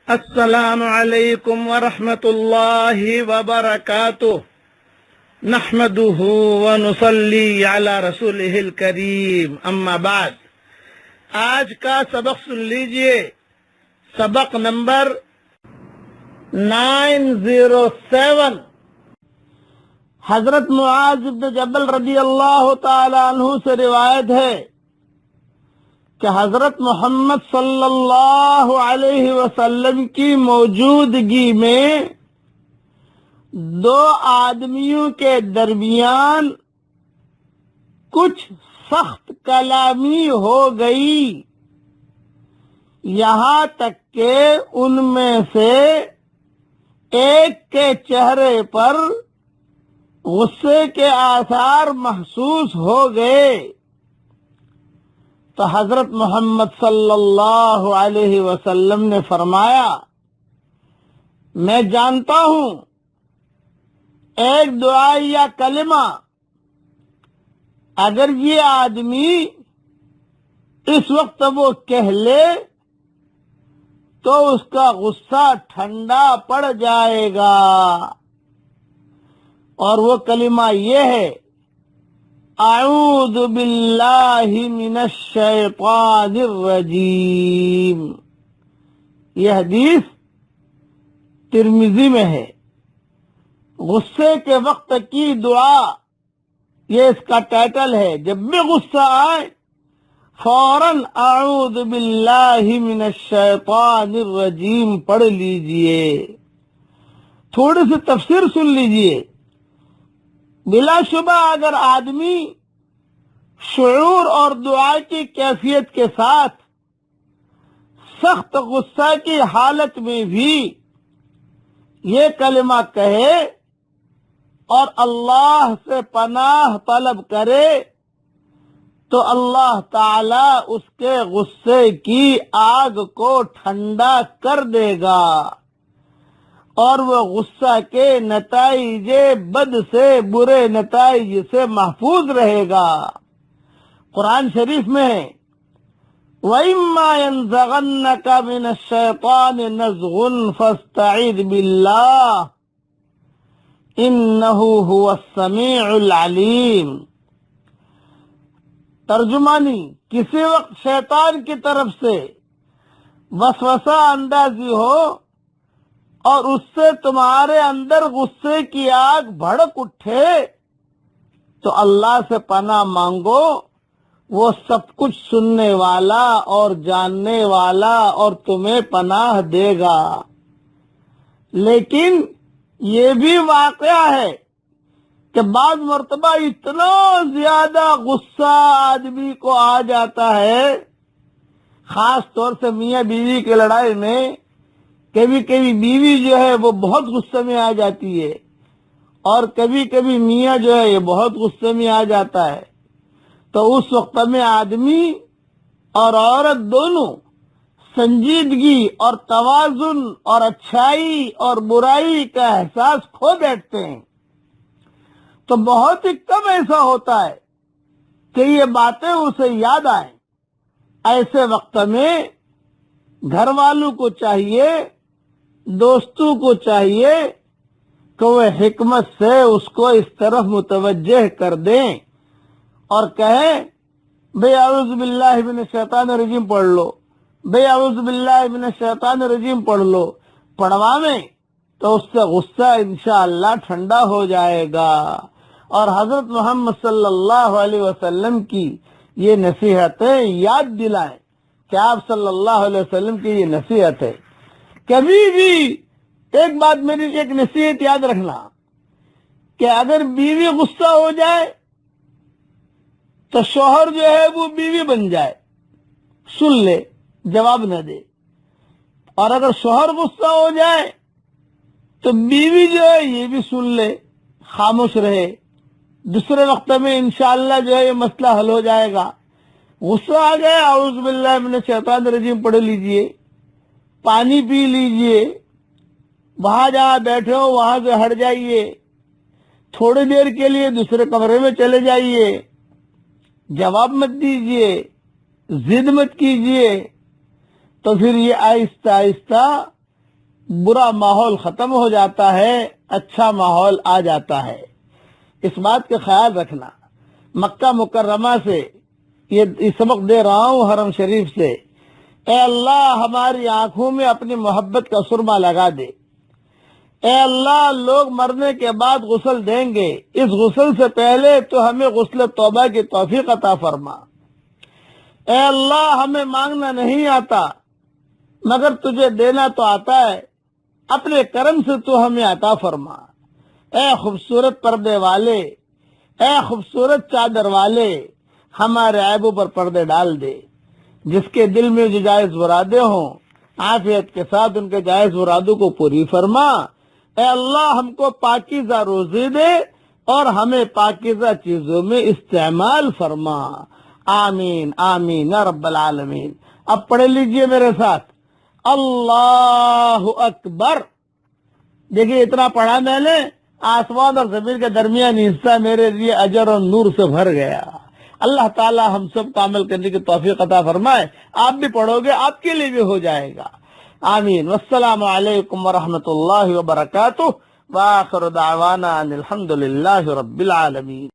السلام علیکم ورحمۃ اللہ وبرکاتہ نحمده ونصلی علی رسولہ الکریم اما بعد۔ آج کا سبق سن لیجئے، سبق نمبر 907۔ حضرت معاذ بن جبل رضی اللہ تعالی عنہ سے روایت ہے کہ حضرت محمد صلی اللہ علیہ وسلم کی موجودگی میں دو آدمیوں کے درمیان کچھ سخت کلامی ہو گئی، یہاں تک کہ ان میں سے ایک کے چہرے پر غصے کے آثار محسوس ہو گئے۔ تو حضرت محمد صلی اللہ علیہ وسلم نے فرمایا، میں جانتا ہوں ایک دعا یا کلمہ اگر یہ آدمی اس وقت وہ کہہ لے تو اس کا غصہ ٹھنڈا پڑ جائے گا، اور وہ کلمہ یہ ہے، اعوذ باللہ من الشیطان الرجیم۔ یہ حدیث ترمذی میں ہے۔ غصے کے وقت کی دعا، یہ اس کا ٹائٹل ہے۔ جب بھی غصہ آئے فوراً اعوذ باللہ من الشیطان الرجیم پڑھ لیجئے۔ تھوڑی سی تفسیر سن لیجئے۔ بلا شبہ اگر آدمی شعور اور دعا کی کیفیت کے ساتھ سخت غصہ کی حالت میں بھی یہ کلمہ کہے اور اللہ سے پناہ طلب کرے تو اللہ تعالی اس کے غصے کی آگ کو ٹھنڈا کر دے گا اور وہ غصہ کے نتائج بد سے، برے نتائج سے محفوظ رہے گا۔ قرآن شریف میں ہے، وَإِمَّا يَنزَغَنَّكَ مِنَ الشَّيْطَانِ نَزْغٌ فَاسْتَعِذْ بِاللَّهِ إِنَّهُ هُوَ السَّمِيعُ الْعَلِيمُ۔ ترجمانی، کسی وقت شیطان کی طرف سے وسوسہ اندازی ہو اور اس سے تمہارے اندر غصے کی آگ بھڑک اٹھے تو اللہ سے پناہ مانگو، وہ سب کچھ سننے والا اور جاننے والا اور تمہیں پناہ دے گا۔ لیکن یہ بھی واقعہ ہے کہ بعض مرتبہ اتنا زیادہ غصہ آدمی کو آ جاتا ہے، خاص طور سے میاں بیوی کی لڑائی میں کبھی کبھی بیوی جو ہے وہ بہت غصے میں آ جاتی ہے اور کبھی کبھی میاں جو ہے یہ بہت غصے میں آ جاتا ہے۔ تو اس وقت میں آدمی اور عورت دونوں سنجیدگی اور توازن اور اچھائی اور برائی کا احساس کھو بیٹھتے ہیں۔ تو بہت ہی کم ایسا ہوتا ہے کہ یہ باتیں اسے یاد آئیں۔ ایسے وقت میں گھر والوں کو چاہیے، دوستوں کو چاہیے کہ وہ حکمت سے اس کو اس طرف متوجہ کر دیں اور کہیں، بے اعوذ باللہ من الشیطان الرجیم پڑھ لو، بے اعوذ باللہ من الشیطان الرجیم پڑھ لو۔ پڑھواویں تو اس سے غصہ انشاءاللہ ٹھنڈا ہو جائے گا۔ اور حضرت محمد صلی اللہ علیہ وسلم کی یہ نصیحتیں یاد دلائیں کہ آپ صلی اللہ علیہ وسلم کی یہ نصیحت ہے۔ کبھی بھی ایک بات میری ایک نصیحت یاد رکھنا کہ اگر بیوی غصہ ہو جائے تو شوہر جو ہے وہ بیوی بن جائے، سن لے، جواب نہ دے، اور اگر شوہر غصہ ہو جائے تو بیوی جو ہے یہ بھی سن لے، خاموش رہے۔ دوسرے وقت میں انشاءاللہ جو ہے یہ مسئلہ حل ہو جائے گا۔ غصہ آ گیا، اعوذ باللہ من الشیطان الرجیم پڑھ لیجئے، پانی پی لیجئے، وہاں جہاں بیٹھے ہو وہاں سے ہٹ جائیے، تھوڑی دیر کے لیے دوسرے کمرے میں چلے جائیے، جواب مت دیجئے، ضد مت کیجئے، تو پھر یہ آہستہ آہستہ برا ماحول ختم ہو جاتا ہے، اچھا ماحول آ جاتا ہے۔ اس بات کا خیال رکھنا۔ مکہ مکرمہ سے یہ سبق دے رہا ہوں، حرم شریف سے، اے اللہ ہماری آنکھوں میں اپنی محبت کا سرما لگا دے۔ اے اللہ لوگ مرنے کے بعد غسل دیں گے، اس غسل سے پہلے تو ہمیں غسل توبہ کی توفیق عطا فرما۔ اے اللہ ہمیں مانگنا نہیں آتا مگر تجھے دینا تو آتا ہے، اپنے کرم سے تو ہمیں عطا فرما۔ اے خوبصورت پردے والے، اے خوبصورت چادر والے، ہمارے عیبوں پر پردے ڈال دے۔ جس کے دل میں جو جائز مرادیں ہوں، عافیت کے ساتھ ان کے جائز مرادوں کو پوری فرما۔ اے اللہ ہم کو پاکیزہ روزی دے اور ہمیں پاکیزہ چیزوں میں استعمال فرما۔ آمین آمین یا رب العالمین۔ اب پڑھ لیجئے میرے ساتھ، اللہ اکبر۔ دیکھیے اتنا پڑھا میں نے، آسمان اور زمین کے درمیانی حصہ میرے لیے اجر اور نور سے بھر گیا۔ اللہ تعالی ہم سب کو عمل کرنے کی توفیق عطا فرمائے۔ آپ بھی پڑھو گے، آپ کے لیے بھی ہو جائے گا۔ آمین۔ والسلام علیکم ورحمۃ اللہ وبرکاتہ، وآخر دعوانا ان الحمد للہ رب العالمین۔